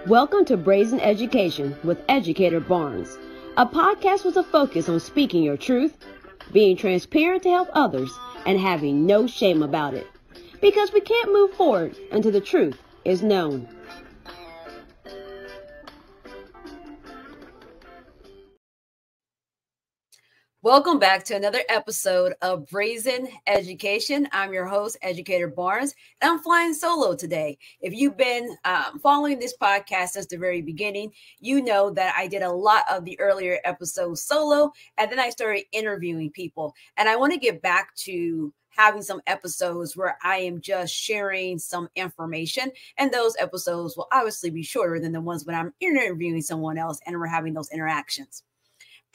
Welcome to Brazen Education with Educator Barnes, a podcast with a focus on speaking your truth, being transparent to help others, and having no shame about it. Because we can't move forward until the truth is known. Welcome back to another episode of Brazen Education. I'm your host, Educator Barnes, and I'm flying solo today. If you've been following this podcast since the very beginning, you know that I did a lot of the earlier episodes solo, and then I started interviewing people. And I want to get back to having some episodes where I am just sharing some information, and those episodes will obviously be shorter than the ones when I'm interviewing someone else and we're having those interactions.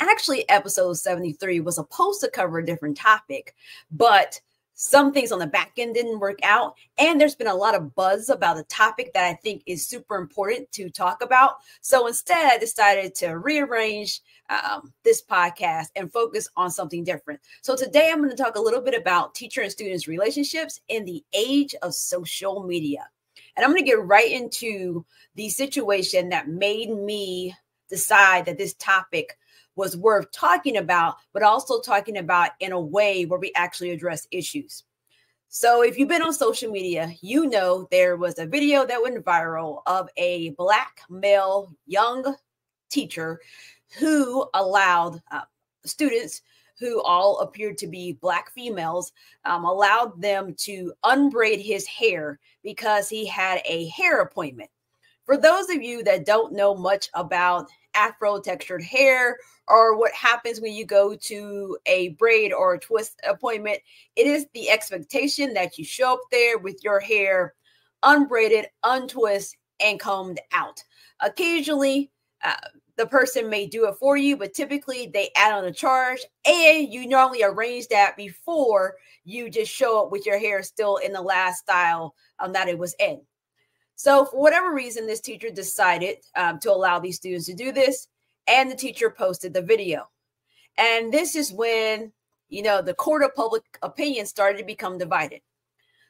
Actually, episode 73 was supposed to cover a different topic, but some things on the back end didn't work out. And there's been a lot of buzz about a topic that I think is super important to talk about. So instead, I decided to rearrange this podcast and focus on something different. So today I'm going to talk a little bit about teacher and students relationships in the age of social media. And I'm going to get right into the situation that made me decide that this topic was worth talking about, but also talking about in a way where we actually address issues. So if you've been on social media, you know there was a video that went viral of a Black male young teacher who allowed students who all appeared to be Black females, allowed them to unbraid his hair because he had a hair appointment. For those of you that don't know much about Afro textured hair or what happens when you go to a braid or a twist appointment, it is the expectation that you show up there with your hair unbraided, untwisted, and combed out. Occasionally, the person may do it for you, but typically they add on a charge, and you normally arrange that before you just show up with your hair still in the last style that it was in. So for whatever reason, this teacher decided to allow these students to do this, and the teacher posted the video. And this is when, the court of public opinion started to become divided.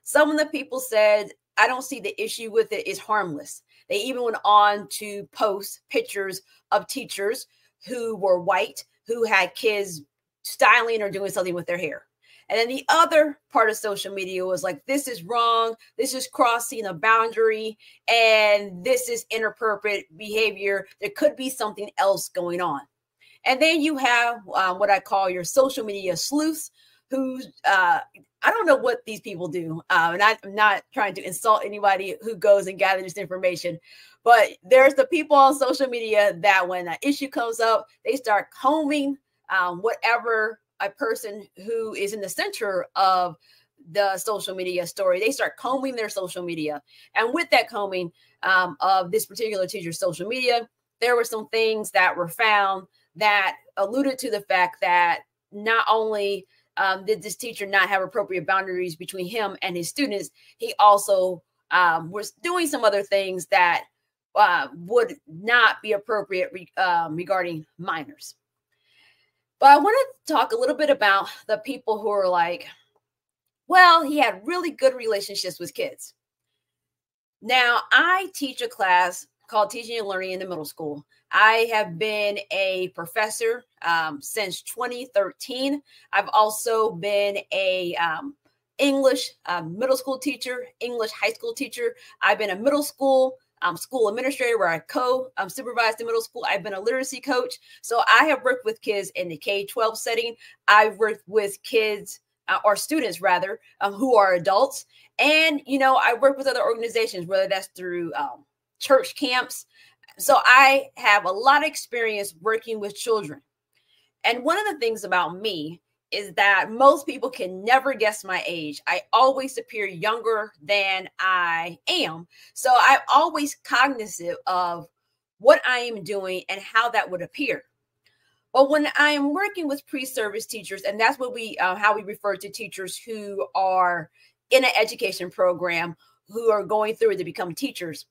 Some of the people said, I don't see the issue with it, it's harmless. They even went on to post pictures of teachers who were white, who had kids styling or doing something with their hair. And then the other part of social media was like, this is wrong. This is crossing a boundary. And this is inappropriate behavior. There could be something else going on. And then you have what I call your social media sleuths who, I don't know what these people do. And I'm not trying to insult anybody who goes and gathers this information. But there's the people on social media that when an issue comes up, they start combing whatever a person who is in the center of the social media story, they start combing their social media. And with that combing of this particular teacher's social media, there were some things that were found that alluded to the fact that not only did this teacher not have appropriate boundaries between him and his students, he also was doing some other things that would not be appropriate regarding minors. But I want to talk a little bit about the people who are like, well, he had really good relationships with kids. Now, I teach a class called Teaching and Learning in the Middle School. I have been a professor since 2013. I've also been a English middle school teacher, English high school teacher. I've been a middle school school administrator where I supervised the middle school. I've been a literacy coach. So I have worked with kids in the K-12 setting. I've worked with kids or students rather, who are adults. And, I work with other organizations, whether that's through church camps. So I have a lot of experience working with children. And one of the things about me is that most people can never guess my age. I always appear younger than I am. So I'm always cognizant of what I am doing and how that would appear. But when I am working with pre-service teachers, and that's what how we refer to teachers who are in an education program, who are going through it to become teachers,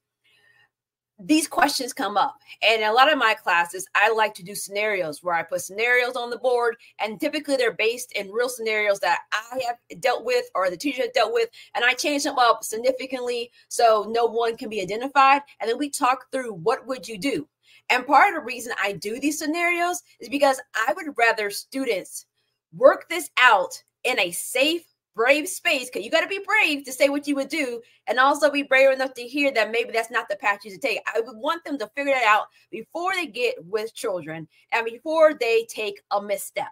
these questions come up. And in a lot of my classes, I like to do scenarios where I put scenarios on the board, and typically they're based in real scenarios that I have dealt with or the teacher has dealt with, and I change them up significantly so no one can be identified. And then we talk through what would you do. And part of the reason I do these scenarios is because I would rather students work this out in a safe, brave space, because you got to be brave to say what you would do, and also be brave enough to hear that maybe that's not the path you should take. I would want them to figure that out before they get with children and before they take a misstep,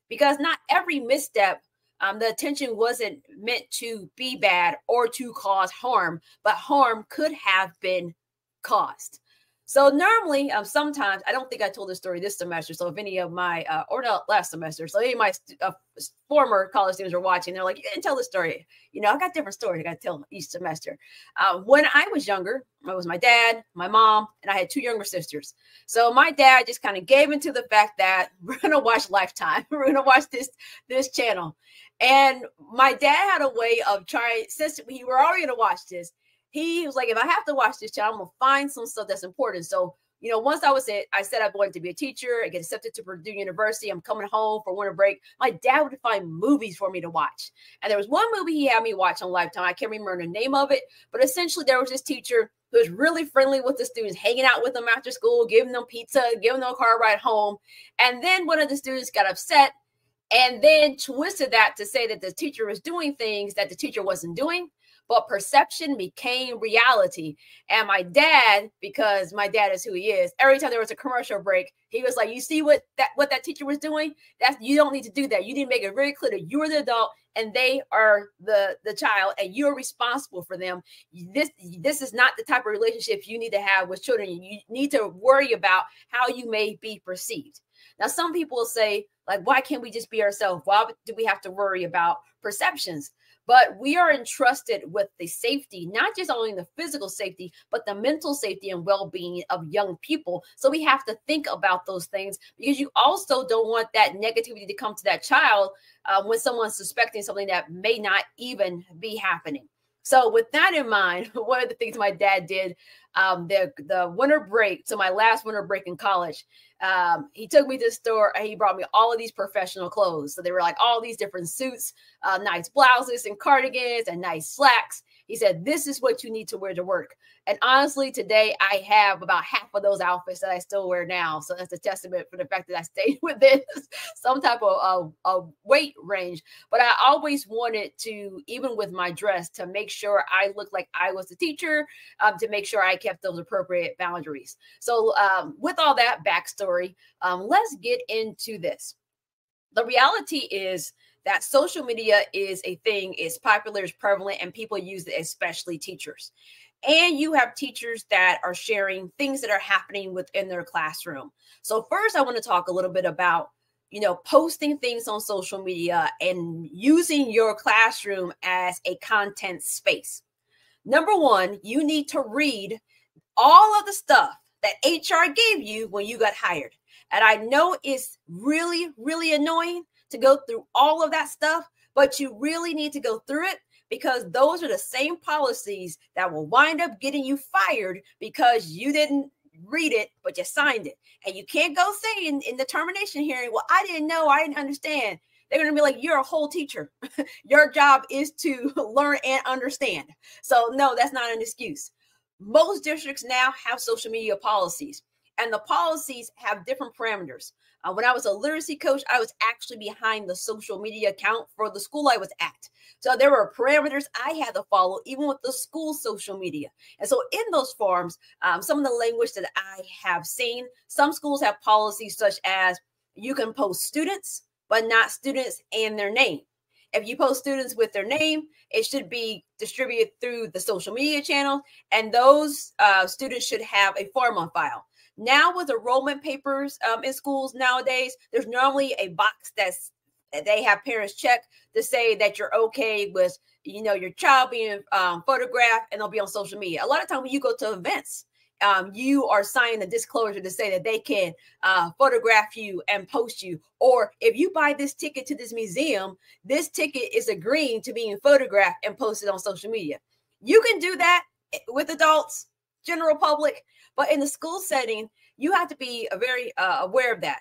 because not every misstep, the intention wasn't meant to be bad or to cause harm, but harm could have been caused. So normally, sometimes, I don't think I told this story this semester. So if any of my, or not last semester, so any of my former college students are watching, they're like, you didn't tell the story. You know, I got different stories I got to tell each semester. When I was younger, it was my dad, my mom, and I had two younger sisters. So my dad just kind of gave into the fact that we're going to watch Lifetime. We're going to watch this channel. And my dad had a way of trying, since we were already going to watch this, he was like, if I have to watch this channel, I'm going to find some stuff that's important. So, you know, once I said I wanted to be a teacher, I get accepted to Purdue University. I'm coming home for winter break. My dad would find movies for me to watch. And there was one movie he had me watch on Lifetime. I can't remember the name of it, but essentially there was this teacher who was really friendly with the students, hanging out with them after school, giving them pizza, giving them a car ride home. And then one of the students got upset and then twisted that to say that the teacher was doing things that the teacher wasn't doing. But perception became reality. And my dad, because my dad is who he is, every time there was a commercial break, he was like, you see what that teacher was doing? You don't need to do that. You need to make it very clear that you're the adult and they are the child, and you're responsible for them. This is not the type of relationship you need to have with children. You need to worry about how you may be perceived. Now, some people will say, like, why can't we just be ourselves? Why do we have to worry about perceptions? But we are entrusted with the safety, not just only the physical safety, but the mental safety and well-being of young people. So we have to think about those things, because you also don't want that negativity to come to that child when someone's suspecting something that may not even be happening. So with that in mind, one of the things my dad did, the winter break, so my last winter break in college, he took me to the store and he brought me all of these professional clothes. So they were like all these different suits, nice blouses and cardigans and nice slacks. He said, this is what you need to wear to work. And honestly, today I have about half of those outfits that I still wear now. So that's a testament for the fact that I stayed within some type of weight range. But I always wanted to, even with my dress, to make sure I looked like I was the teacher, to make sure I kept those appropriate boundaries. So with all that backstory, let's get into this. The reality is that social media is a thing, it's popular, it's prevalent, and people use it, especially teachers. And you have teachers that are sharing things that are happening within their classroom. So first, I want to talk a little bit about, posting things on social media and using your classroom as a content space. Number one, you need to read all of the stuff that HR gave you when you got hired. And I know it's really, really annoying to go through all of that stuff, but you really need to go through it, because those are the same policies that will wind up getting you fired because you didn't read it, but you signed it. And you can't go say in the termination hearing, well, I didn't know, I didn't understand. They're going to be like, you're a whole teacher. Your job is to learn and understand. So no, that's not an excuse. Most districts now have social media policies, and the policies have different parameters. When I was a literacy coach, I was actually behind the social media account for the school I was at. So there were parameters I had to follow, even with the school social media. And so in those forms, some of the language that I have seen, some schools have policies such as you can post students, but not students and their name. If you post students with their name, it should be distributed through the social media channel, and those students should have a form on file. Now with enrollment papers in schools nowadays, there's normally a box they have parents check to say that you're okay with, your child being photographed, and they'll be on social media. A lot of times when you go to events, you are signing a disclosure to say that they can photograph you and post you. Or if you buy this ticket to this museum, this ticket is agreeing to being photographed and posted on social media. You can do that with adults. general public. But in the school setting, you have to be very aware of that.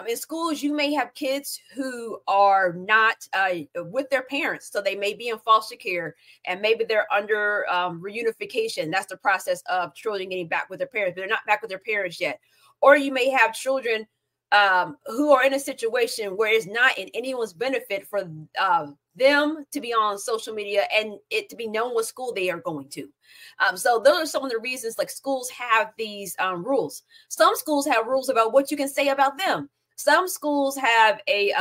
In schools, you may have kids who are not with their parents. So they may be in foster care, and maybe they're under reunification. That's the process of children getting back with their parents, but they're not back with their parents yet. Or you may have children who are in a situation where it's not in anyone's benefit for them to be on social media and it to be known what school they are going to. So those are some of the reasons like schools have these rules. Some schools have rules about what you can say about them. Some schools have a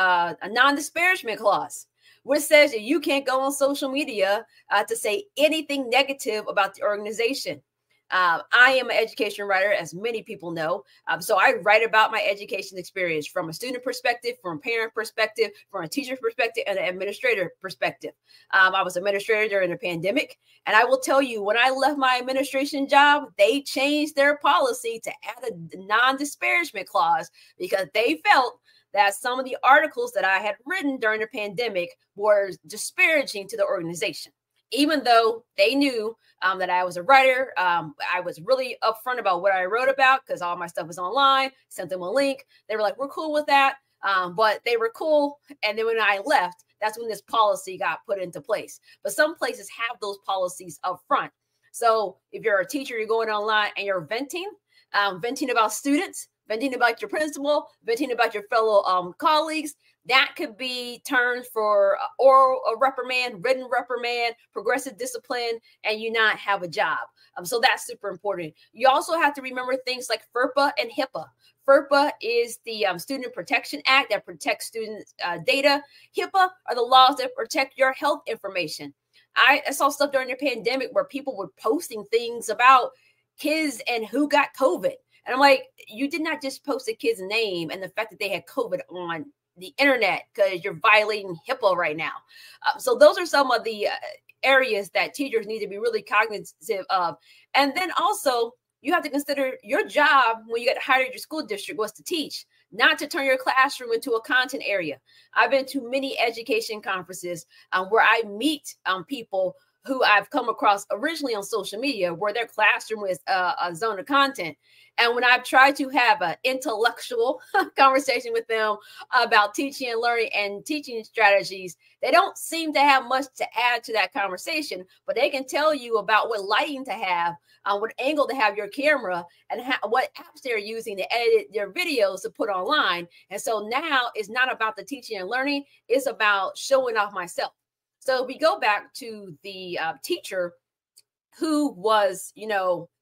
non-disparagement clause, which says that you can't go on social media to say anything negative about the organization. I am an education writer, as many people know. So I write about my education experience from a student perspective, from a parent perspective, from a teacher perspective, and an administrator perspective. I was administrator during the pandemic. And I will tell you, when I left my administration job, they changed their policy to add a non-disparagement clause because they felt that some of the articles that I had written during the pandemic were disparaging to the organization. Even though they knew that I was a writer, I was really upfront about what I wrote about because all my stuff was online, sent them a link. They were like, we're cool with that. But they were cool. And then when I left, that's when this policy got put into place. But some places have those policies up front. So if you're a teacher, you're going online and you're venting about students, venting about your principal, venting about your fellow colleagues, that could be terms for oral reprimand, written reprimand, progressive discipline, and you not have a job. So that's super important. You also have to remember things like FERPA and HIPAA. FERPA is the Student Protection Act that protects students' data. HIPAA are the laws that protect your health information. I saw stuff during the pandemic where people were posting things about kids and who got COVID. And I'm like, you did not just post a kid's name and the fact that they had COVID on the internet because you're violating HIPAA right now. So those are some of the areas that teachers need to be really cognizant of. And then also you have to consider your job when you get hired at your school district was to teach, not to turn your classroom into a content area. I've been to many education conferences where I meet people who I've come across originally on social media where their classroom was a zone of content. And when I've tried to have an intellectual conversation with them about teaching and learning and teaching strategies, they don't seem to have much to add to that conversation, but they can tell you about what lighting to have, what angle to have your camera, and what apps they're using to edit their videos to put online. And so now it's not about the teaching and learning, it's about showing off myself. So we go back to the teacher who was,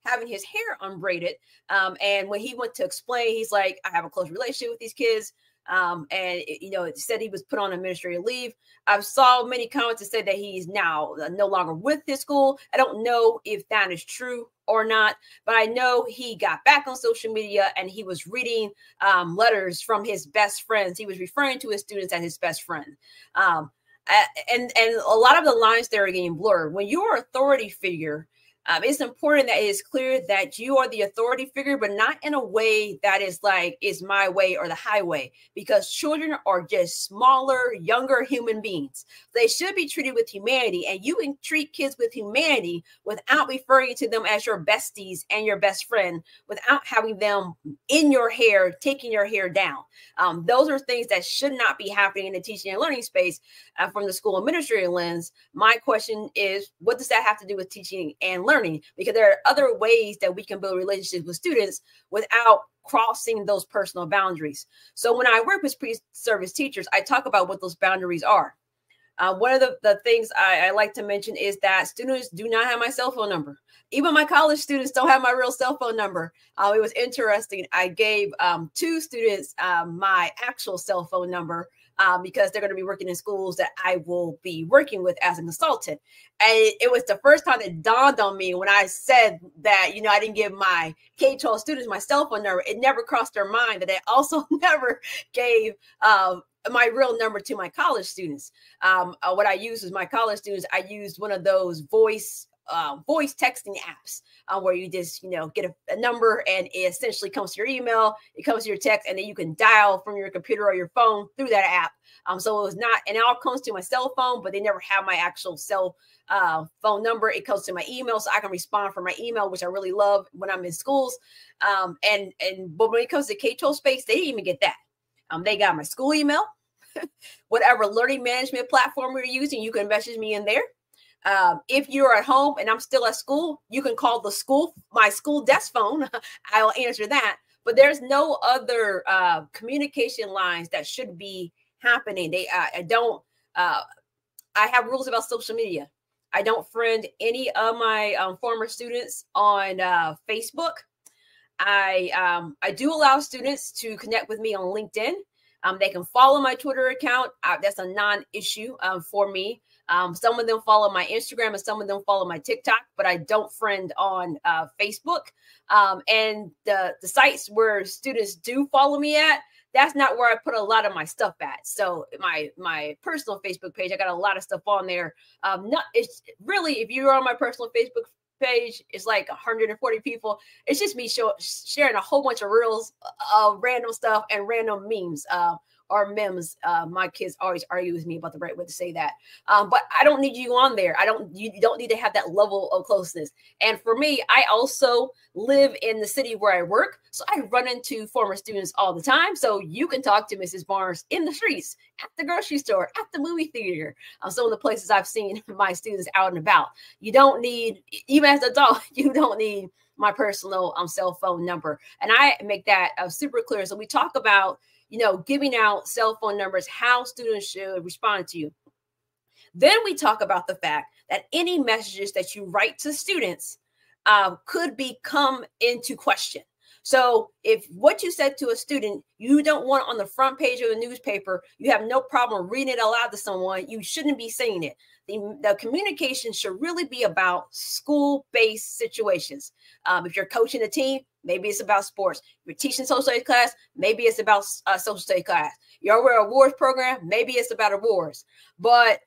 having his hair unbraided. And when he went to explain, he's like, I have a close relationship with these kids. It said he was put on administrative leave. I saw many comments that said that he's now no longer with his school. I don't know if that is true or not, but I know he got back on social media and he was reading letters from his best friends. He was referring to his students as his best friend. And a lot of the lines there are getting blurred. When you're an authority figure, it's important that it is clear that you are the authority figure, but not in a way that is like, is my way or the highway, because children are just smaller, younger human beings. They should be treated with humanity, and you can treat kids with humanity without referring to them as your besties and your best friend, without having them in your hair, taking your hair down. Those are things that should not be happening in the teaching and learning space from the school administrator lens. My question is, what does that have to do with teaching and learning? Because there are other ways that we can build relationships with students without crossing those personal boundaries. So when I work with pre-service teachers, I talk about what those boundaries are. One of the things I like to mention is that students do not have my cell phone number. Even my college students don't have my real cell phone number. It was interesting. I gave 2 students my actual cell phone number because they're going to be working in schools that I will be working with as a consultant. And it was the first time it dawned on me when I said that, I didn't give my K-12 students my cell phone number. It never crossed their mind that I also never gave my real number to my college students. What I used is my college students, I used one of those voice voice texting apps where you just, get a number and it essentially comes to your email, it comes to your text, and then you can dial from your computer or your phone through that app. So it was not, and it all comes to my cell phone, but they never have my actual cell phone number. It comes to my email, so I can respond from my email, which I really love when I'm in schools. But when it comes to K-12 space, they didn't even get that. They got my school email, whatever learning management platform we're using, you can message me in there. If you're at home and I'm still at school, you can call my school desk phone. I'll answer that. But there's no other communication lines that should be happening. I have rules about social media. I don't friend any of my former students on Facebook. I do allow students to connect with me on LinkedIn. They can follow my Twitter account. That's a non-issue for me. Some of them follow my Instagram and some of them follow my TikTok, but I don't friend on Facebook. And the sites where students do follow me at, that's not where I put a lot of my stuff at. So my personal Facebook page, I got a lot of stuff on there. It's really, if you're on my personal Facebook page, it's like 140 people. It's just me sharing a whole bunch of reels of random stuff and random memes or memes. My kids always argue with me about the right way to say that. But I don't need you on there. You don't need to have that level of closeness. And for me, I also live in the city where I work. So I run into former students all the time. So you can talk to Mrs. Barnes in the streets, at the grocery store, at the movie theater. Some of the places I've seen my students out and about. You don't need, even as an adult, you don't need my personal cell phone number. And I make that super clear. So we talk about, giving out cell phone numbers, how students should respond to you. Then we talk about the fact that any messages that you write to students could come into question. So if what you said to a student, you don't want on the front page of the newspaper, you have no problem reading it aloud to someone, you shouldn't be saying it. The communication should really be about school-based situations. If you're coaching a team, maybe it's about sports. If you're teaching social studies class, maybe it's about social studies class. You're an awards program, maybe it's about awards. But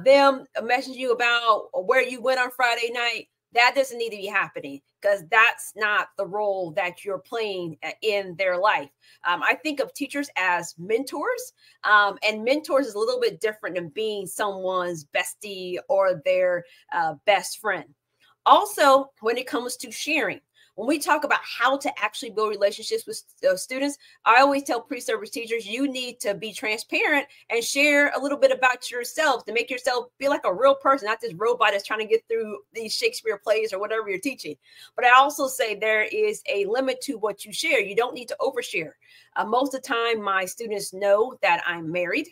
them messaging you about where you went on Friday night, that doesn't need to be happening because that's not the role that you're playing in their life. I think of teachers as mentors, and mentors is a little bit different than being someone's bestie or their best friend. Also, when it comes to sharing, when we talk about how to actually build relationships with students, I always tell pre-service teachers, you need to be transparent and share a little bit about yourself to make yourself be like a real person, not this robot that's trying to get through these Shakespeare plays or whatever you're teaching. But I also say there is a limit to what you share. You don't need to overshare. Most of the time, my students know that I'm married.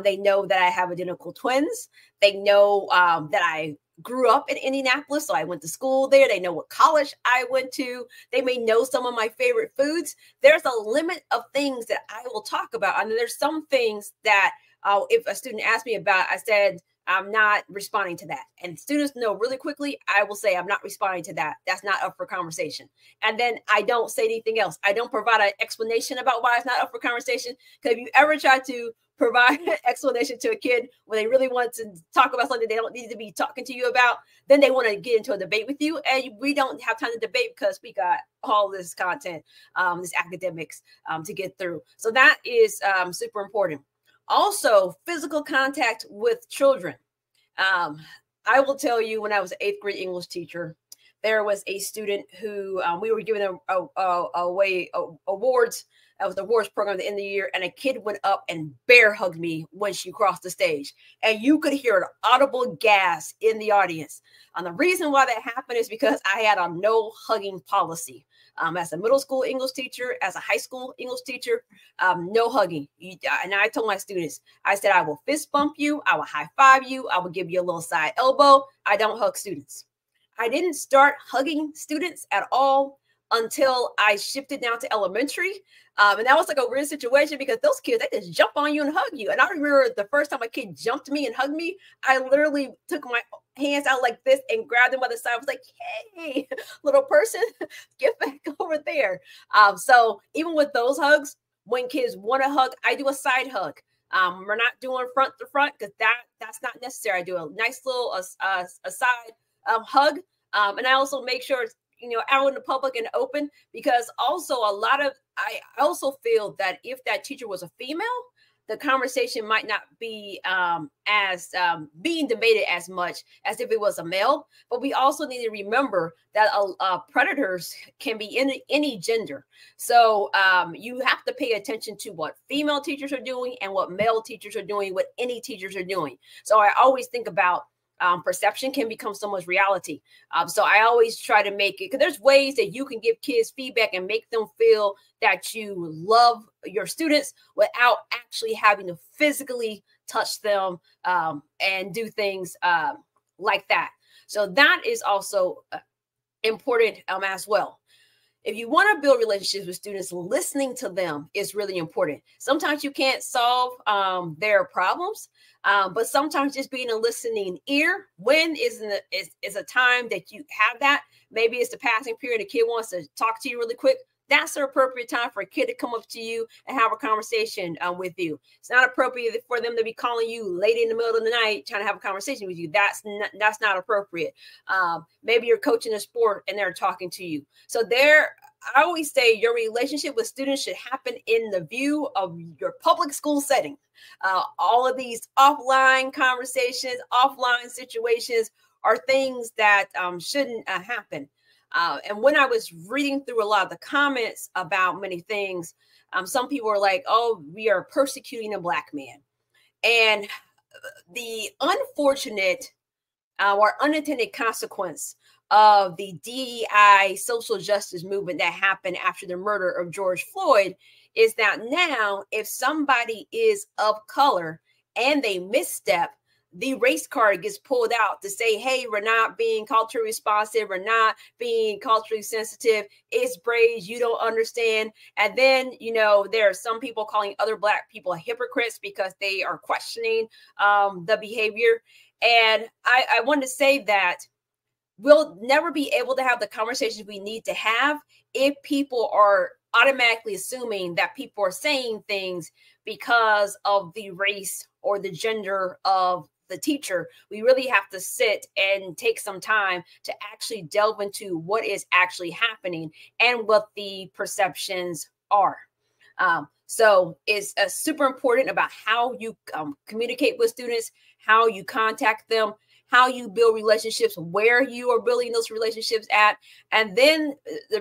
They know that I have identical twins. They know that I grew up in Indianapolis, so I went to school there. They know what college I went to. They may know some of my favorite foods. There's a limit of things that I will talk about. And there's some things that if a student asked me about, I said, I'm not responding to that. And students know really quickly, I will say, I'm not responding to that. That's not up for conversation. And then I don't say anything else. I don't provide an explanation about why it's not up for conversation. Because if you ever try to provide an explanation to a kid when they really want to talk about something they don't need to be talking to you about, then they want to get into a debate with you. And we don't have time to debate because we got all this content, this academics to get through. So that is super important. Also, physical contact with children. I will tell you, when I was an 8th grade English teacher, there was a student who we were giving away awards. That was the awards program at the end of the year. And a kid went up and bear hugged me when she crossed the stage. And you could hear an audible gasp in the audience. And the reason why that happened is because I had a no hugging policy. As a middle school English teacher, as a high school English teacher, no hugging. And I told my students, I said, I will fist bump you. I will high five you. I will give you a little side elbow. I don't hug students. I didn't start hugging students at all until I shifted down to elementary. And that was like a weird situation because those kids, they just jump on you and hug you. And I remember the first time a kid jumped me and hugged me, I literally took my hands out like this and grabbed them by the side. I was like, hey, little person, get back over there. So even with those hugs, when kids want to hug, I do a side hug. We're not doing front to front because that's not necessary. I do a nice little aside hug. And I also make sure it's, out in the public and open, because also I also feel that if that teacher was a female, the conversation might not be as being debated as much as if it was a male. But we also need to remember that predators can be in any gender. So you have to pay attention to what female teachers are doing and what male teachers are doing, what any teachers are doing. So I always think about perception can become so much reality. So I always try to make it, because there's ways that you can give kids feedback and make them feel that you love your students without actually having to physically touch them and do things like that. So that is also important as well. If you want to build relationships with students, listening to them is really important. Sometimes you can't solve their problems, but sometimes just being a listening ear, when is a time that you have that. Maybe it's the passing period, a kid wants to talk to you really quick. That's the appropriate time for a kid to come up to you and have a conversation with you. It's not appropriate for them to be calling you late in the middle of the night trying to have a conversation with you. That's not appropriate. Maybe you're coaching a sport and they're talking to you. So I always say your relationship with students should happen in the view of your public school setting. All of these offline conversations, offline situations are things that shouldn't happen. And when I was reading through a lot of the comments about many things, some people were like, oh, we are persecuting a Black man. And the unfortunate or unintended consequence of the DEI social justice movement that happened after the murder of George Floyd is that now if somebody is of color and they misstep, the race card gets pulled out to say, hey, we're not being culturally responsive. We're not being culturally sensitive. It's braids. You don't understand. And then, there are some people calling other Black people hypocrites because they are questioning the behavior. And I want to say that we'll never be able to have the conversations we need to have if people are automatically assuming that people are saying things because of the race or the gender of the teacher. We really have to sit and take some time to actually delve into what is actually happening and what the perceptions are. So it's super important about how you communicate with students, how you contact them, how you build relationships, where you are building those relationships at. And then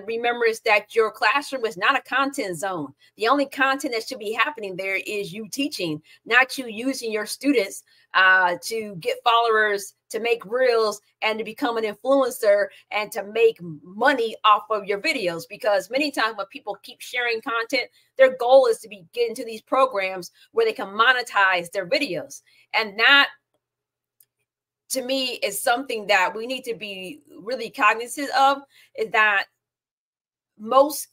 remember is that your classroom is not a content zone. The only content that should be happening there is you teaching, not you using your students to get followers, to make reels, and to become an influencer and to make money off of your videos. Because many times when people keep sharing content, their goal is to be get into these programs where they can monetize their videos. And that, to me, is something that we need to be really cognizant of, is that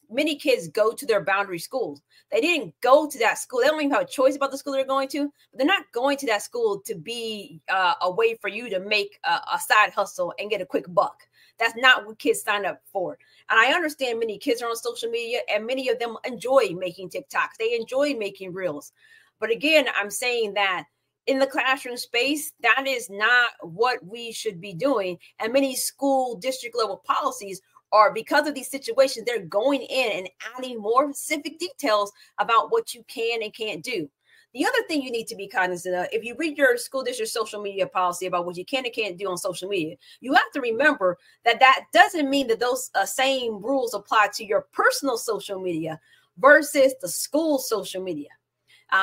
many kids go to their boundary schools. They didn't go to that school. They don't even have a choice about the school they're going to, but they're not going to that school to be a way for you to make a side hustle and get a quick buck. That's not what kids sign up for. And I understand many kids are on social media and many of them enjoy making TikToks. They enjoy making reels. But again, I'm saying that in the classroom space, that is not what we should be doing. And many school district level policies are, because of these situations, they're going in and adding more specific details about what you can and can't do. The other thing you need to be cognizant of, if you read your school district social media policy about what you can and can't do on social media, you have to remember that that doesn't mean that those same rules apply to your personal social media versus the school social media.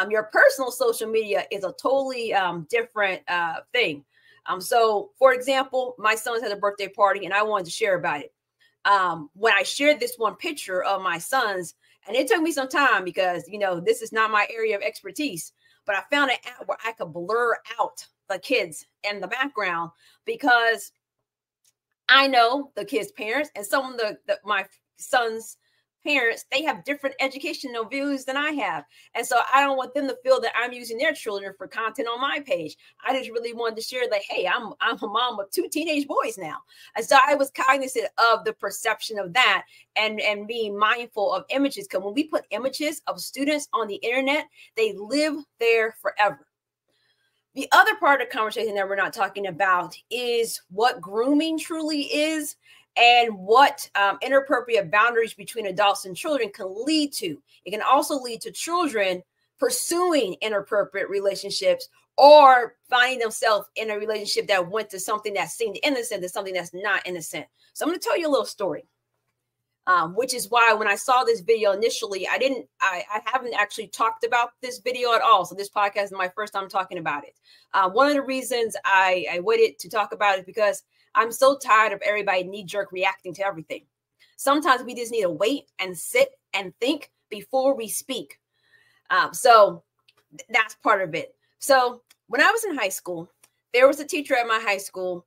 Your personal social media is a totally different thing. So, for example, my son had a birthday party and I wanted to share about it. When I shared this one picture of my son's, and it took me some time because, this is not my area of expertise, but I found an app where I could blur out the kids in the background, because I know the kids' parents and some of my son's parents, they have different educational views than I have. And so I don't want them to feel that I'm using their children for content on my page. I just really wanted to share that, hey, I'm a mom of 2 teenage boys now. And so I was cognizant of the perception of that and being mindful of images. Because when we put images of students on the internet, they live there forever. The other part of the conversation that we're not talking about is what grooming truly is and what inappropriate boundaries between adults and children can lead to. It can also lead to children pursuing inappropriate relationships or finding themselves in a relationship that went to something that seemed innocent to something that's not innocent. So I'm going to tell you a little story. Which is why when I saw this video initially, I haven't actually talked about this video at all. So this podcast is my first time talking about it. One of the reasons I waited to talk about it is because I'm so tired of everybody knee-jerk reacting to everything. Sometimes we just need to wait and sit and think before we speak. So that's part of it. So when I was in high school, there was a teacher at my high school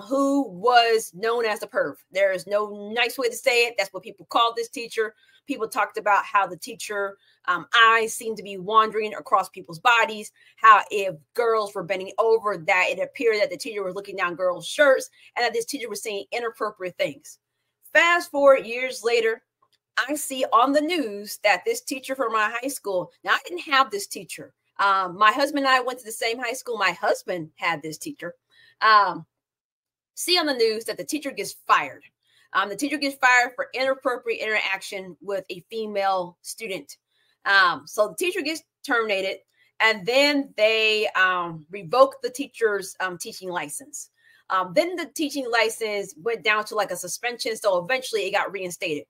who was known as a perv. There is no nice way to say it. That's what people called this teacher. People talked about how the teacher eyes seemed to be wandering across people's bodies, how if girls were bending over, that it appeared that the teacher was looking down girls' shirts, and that this teacher was saying inappropriate things. Fast forward years later, I see on the news that this teacher from my high school, now I didn't have this teacher. My husband and I went to the same high school. My husband had this teacher. See on the news that the teacher gets fired. The teacher gets fired for inappropriate interaction with a female student. So the teacher gets terminated, and then they revoke the teacher's teaching license. Then the teaching license went down to like a suspension, so eventually it got reinstated.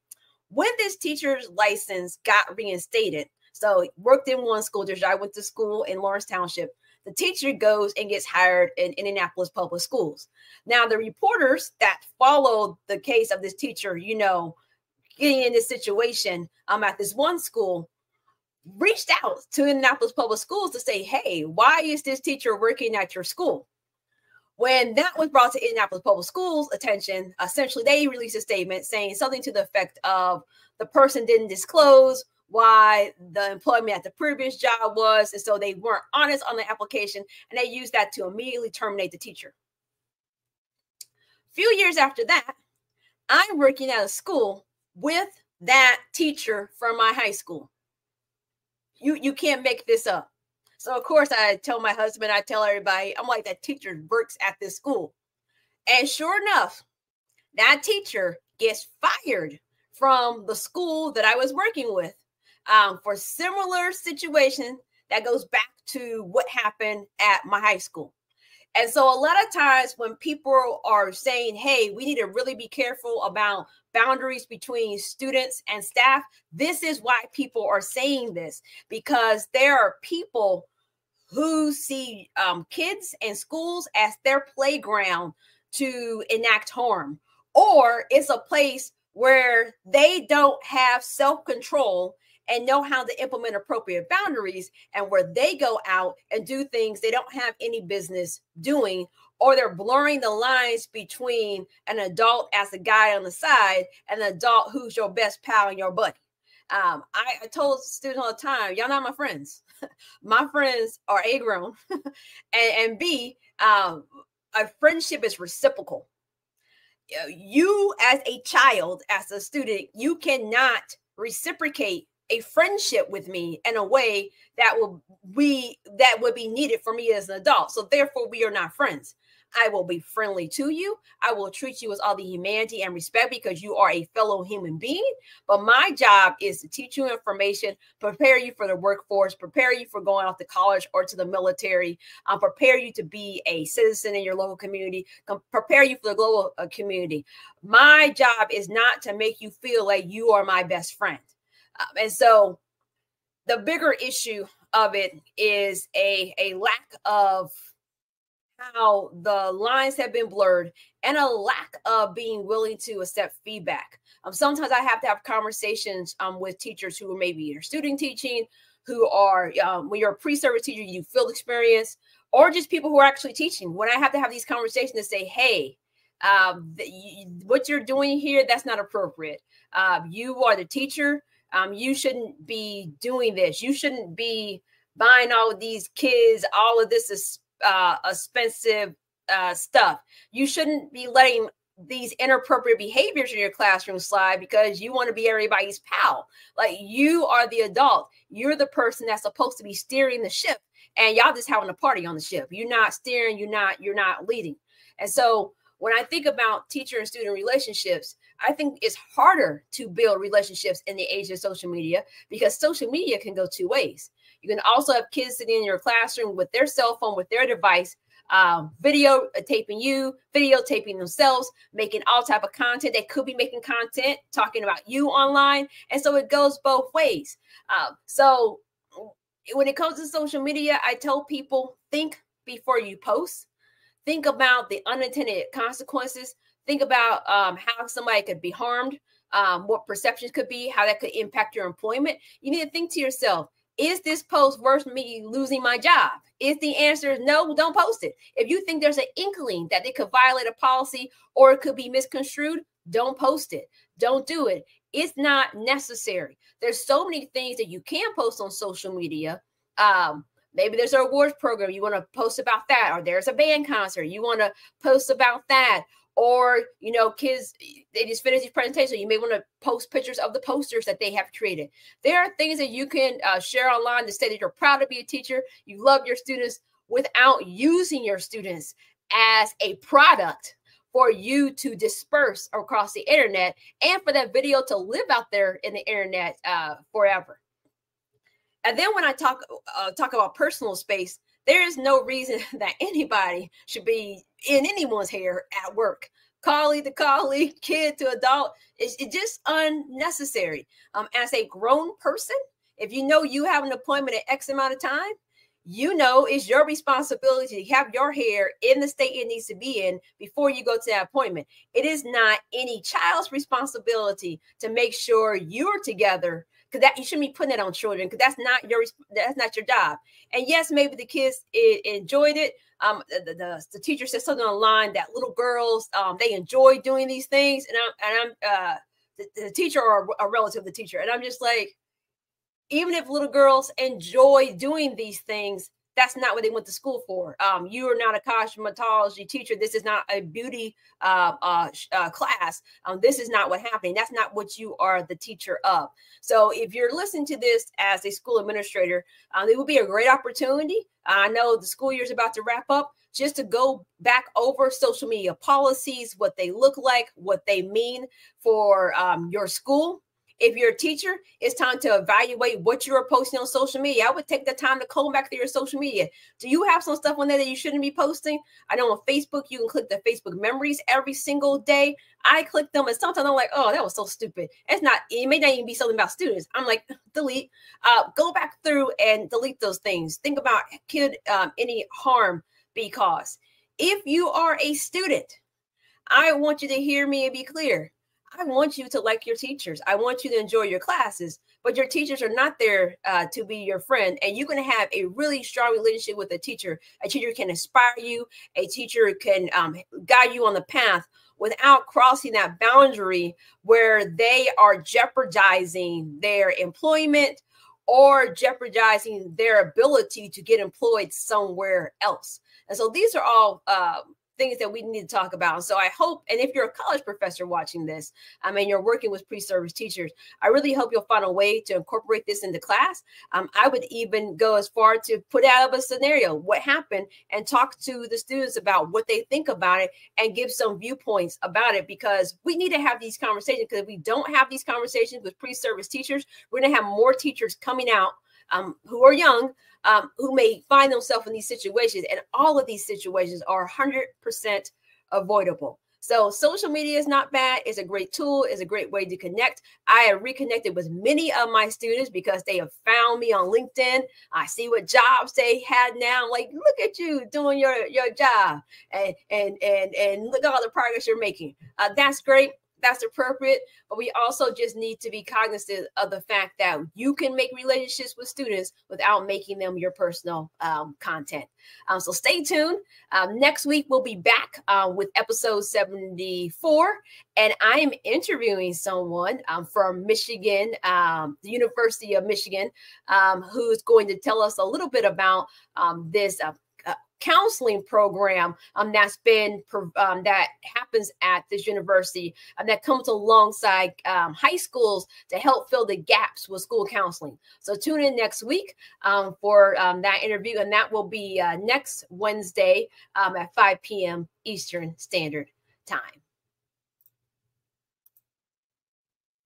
When this teacher's license got reinstated, so worked in one school district, I went to school in Lawrence Township. The teacher goes and gets hired in Indianapolis Public Schools. Now, the reporters that followed the case of this teacher, you know, getting in this situation at this one school, reached out to Indianapolis Public Schools to say, hey, why is this teacher working at your school? When that was brought to Indianapolis Public Schools' attention, essentially they released a statement saying something to the effect of the person didn't disclose why the employment at the previous job was, and so they weren't honest on the application, and they used that to immediately terminate the teacher. A few years after that, I'm working at a school with that teacher from my high school. You can't make this up. So of course I tell my husband, I tell everybody, I'm like, that teacher works at this school. And sure enough, that teacher gets fired from the school that I was working with. For similar situation that goes back to what happened at my high school. And so a lot of times when people are saying, hey, we need to really be careful about boundaries between students and staff, this is why people are saying this, because there are people who see kids and schools as their playground to enact harm, or it's a place where they don't have self-control and know how to implement appropriate boundaries, and where they go out and do things they don't have any business doing, or they're blurring the lines between an adult as a guy on the side and an adult who's your best pal and your buddy. I told students all the time, y'all not my friends. My friends are A, grown, and B, a friendship is reciprocal. You as a child, as a student, you cannot reciprocate a friendship with me in a way that would be needed for me as an adult. So therefore, we are not friends. I will be friendly to you. I will treat you with all the humanity and respect because you are a fellow human being. But my job is to teach you information, prepare you for the workforce, prepare you for going off to college or to the military, prepare you to be a citizen in your local community, prepare you for the global community. My job is not to make you feel like you are my best friend. And so the bigger issue of it is a lack of how the lines have been blurred and a lack of being willing to accept feedback. Sometimes I have to have conversations with teachers who are maybe either student teaching, who are, when you're a pre-service teacher, you field experience, or just people who are actually teaching. When I have to have these conversations to say, hey, what you're doing here, that's not appropriate. You are the teacher. You shouldn't be doing this. You shouldn't be buying all of these kids, all of this is expensive stuff. You shouldn't be letting these inappropriate behaviors in your classroom slide because you want to be everybody's pal. Like, you are the adult. You're the person that's supposed to be steering the ship and y'all just having a party on the ship. You're not steering, you're not leading. And so when I think about teacher and student relationships, I think it's harder to build relationships in the age of social media, because social media can go two ways. You can also have kids sitting in your classroom with their cell phone, with their device, videotaping you, videotaping themselves, making all type of content. They could be making content talking about you online. And so it goes both ways. So when it comes to social media, I tell people, think before you post. Think about the unintended consequences. Think about how somebody could be harmed, what perceptions could be, how that could impact your employment. You need to think to yourself, is this post worth me losing my job? If the answer is no, don't post it. If you think there's an inkling that it could violate a policy or it could be misconstrued, don't post it. Don't do it. It's not necessary. There's so many things that you can post on social media. Maybe there's an awards program. You want to post about that, or there's a band concert. You want to post about that. Or, you know, kids, they just finished these presentations. You may want to post pictures of the posters that they have created. There are things that you can share online to say that you're proud to be a teacher. You love your students without using your students as a product for you to disperse across the internet and for that video to live out there in the internet forever. And then when I talk about personal space, there is no reason that anybody should be in anyone's hair at work. Colleague to colleague, kid to adult, it's just unnecessary. As a grown person, if you know you have an appointment at X amount of time, you know it's your responsibility to have your hair in the state it needs to be in before you go to that appointment. It is not any child's responsibility to make sure you're together, because that you shouldn't be putting that on children, because that's not your job. And yes, maybe the kids enjoyed it. The teacher said something online that little girls they enjoy doing these things, and I'm the teacher or a relative of the teacher, and I'm just like, even if little girls enjoy doing these things, that's not what they went to school for. You are not a cosmetology teacher. This is not a beauty class. This is not what happening. That's not what you are the teacher of. So if you're listening to this as a school administrator, it would be a great opportunity. I know the school year is about to wrap up, just to go back over social media policies, what they look like, what they mean for your school. If you're a teacher, it's time to evaluate what you are posting on social media. I would take the time to comb back through your social media. Do you have some stuff on there that you shouldn't be posting? I know on Facebook, you can click the Facebook memories every single day. I click them, and sometimes I'm like, oh, that was so stupid. It's not, it may not even be something about students. I'm like, delete. Go back through and delete those things. Think about, could any harm be caused? If you are a student, I want you to hear me and be clear. I want you to like your teachers. I want you to enjoy your classes, but your teachers are not there to be your friend. And you're going to have a really strong relationship with a teacher. A teacher can inspire you. A teacher can guide you on the path without crossing that boundary where they are jeopardizing their employment or jeopardizing their ability to get employed somewhere else. And so these are all things that we need to talk about. So I hope, and if you're a college professor watching this, I mean, you're working with pre-service teachers, I really hope you'll find a way to incorporate this into class. I would even go as far to put out a scenario, what happened, and talk to the students about what they think about it and give some viewpoints about it, because we need to have these conversations, because if we don't have these conversations with pre-service teachers, we're going to have more teachers coming out who are young, who may find themselves in these situations. And all of these situations are 100% avoidable. So social media is not bad. It's a great tool. It's a great way to connect. I have reconnected with many of my students because they have found me on LinkedIn. I see what jobs they had now. I'm like, look at you doing your job, and look at all the progress you're making. That's great. That's appropriate, but we also just need to be cognizant of the fact that you can make relationships with students without making them your personal content. So stay tuned. Next week, we'll be back with episode 74, and I am interviewing someone from Michigan, the University of Michigan, who's going to tell us a little bit about this counseling program that happens at this university that comes alongside high schools to help fill the gaps with school counseling. So tune in next week for that interview, and that will be next Wednesday at 5 p.m. Eastern Standard Time.